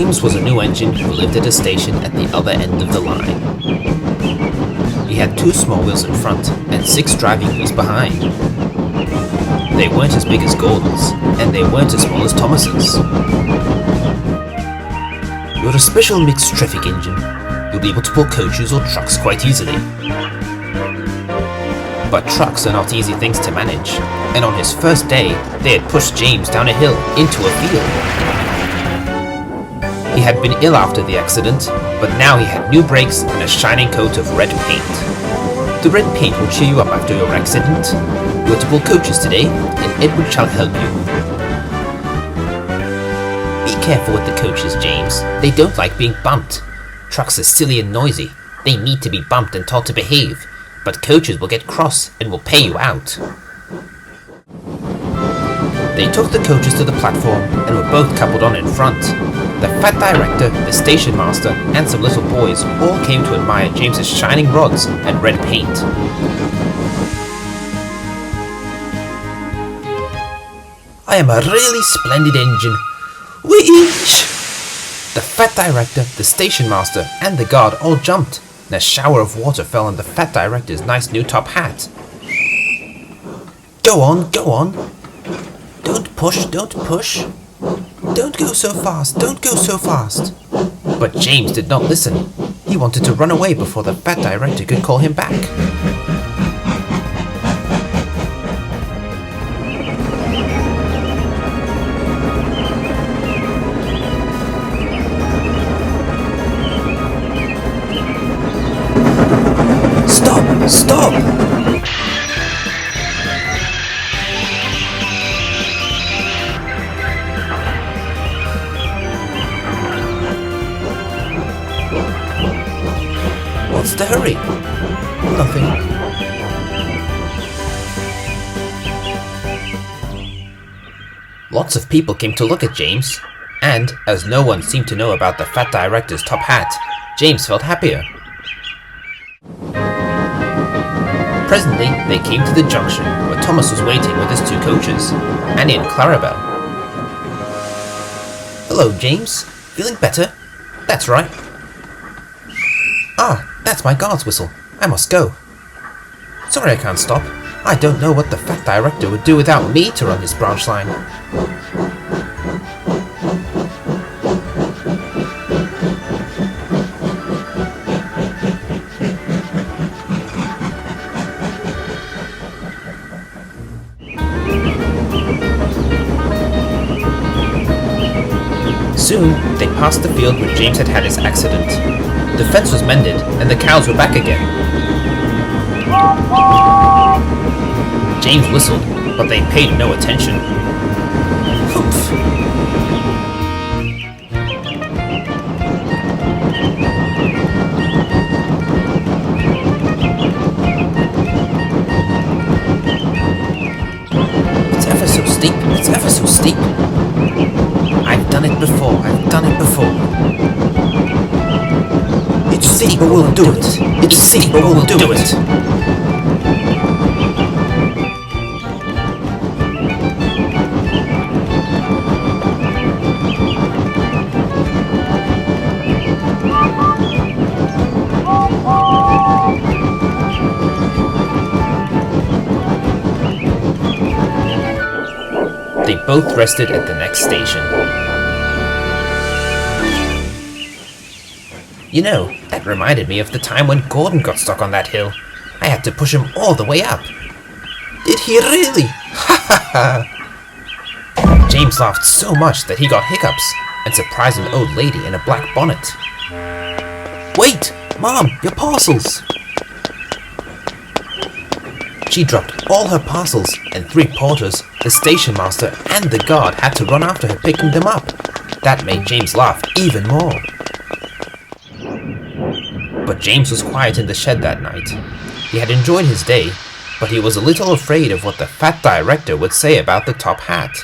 James was a new engine who lived at a station at the other end of the line. He had 2 small wheels in front and 6 driving wheels behind. They weren't as big as Gordon's, and they weren't as small as Thomas's. You're a special mixed traffic engine. You'll be able to pull coaches or trucks quite easily. But trucks are not easy things to manage, and on his first day, they had pushed James down a hill into a field. He had been ill after the accident, but now he had new brakes and a shining coat of red paint. The red paint will cheer you up after your accident. You are to pull coaches today, and Edward shall help you. Be careful with the coaches, James. They don't like being bumped. Trucks are silly and noisy. They need to be bumped and taught to behave, but coaches will get cross and will pay you out. They took the coaches to the platform and were both coupled on in front. The fat director, the station master, and some little boys all came to admire James's shining rods and red paint. I am a really splendid engine. Whoosh! The fat director, the station master, and the guard all jumped, and a shower of water fell on the fat director's nice new top hat. Go on, go on. Don't push, don't push. Don't go so fast, don't go so fast. But James did not listen. He wanted to run away before the fat director could call him back. Stop! Stop! What's the hurry? Nothing. Lots of people came to look at James, and as no one seemed to know about the fat director's top hat, James felt happier. Presently, they came to the junction where Thomas was waiting with his 2 coaches, Annie and Clarabelle. Hello, James. Feeling better? That's right. Ah, that's my guard's whistle. I must go. Sorry I can't stop. I don't know what the fat director would do without me to run his branch line. Soon, they passed the field where James had had his accident. The fence was mended, and the cows were back again. James whistled, but they paid no attention. Humph! It's ever so steep, it's ever so steep. I've done it before, I've done it before. It's steep, but we'll do it. It's steep, but we'll do it. They both rested at the next station. You know, that reminded me of the time when Gordon got stuck on that hill. I had to push him all the way up. Did he really? Ha ha ha! James laughed so much that he got hiccups and surprised an old lady in a black bonnet. Wait! Mom, your parcels! She dropped all her parcels, and 3 porters, the station master, and the guard had to run after her picking them up. That made James laugh even more. But James was quiet in the shed that night. He had enjoyed his day, but he was a little afraid of what the fat director would say about the top hat.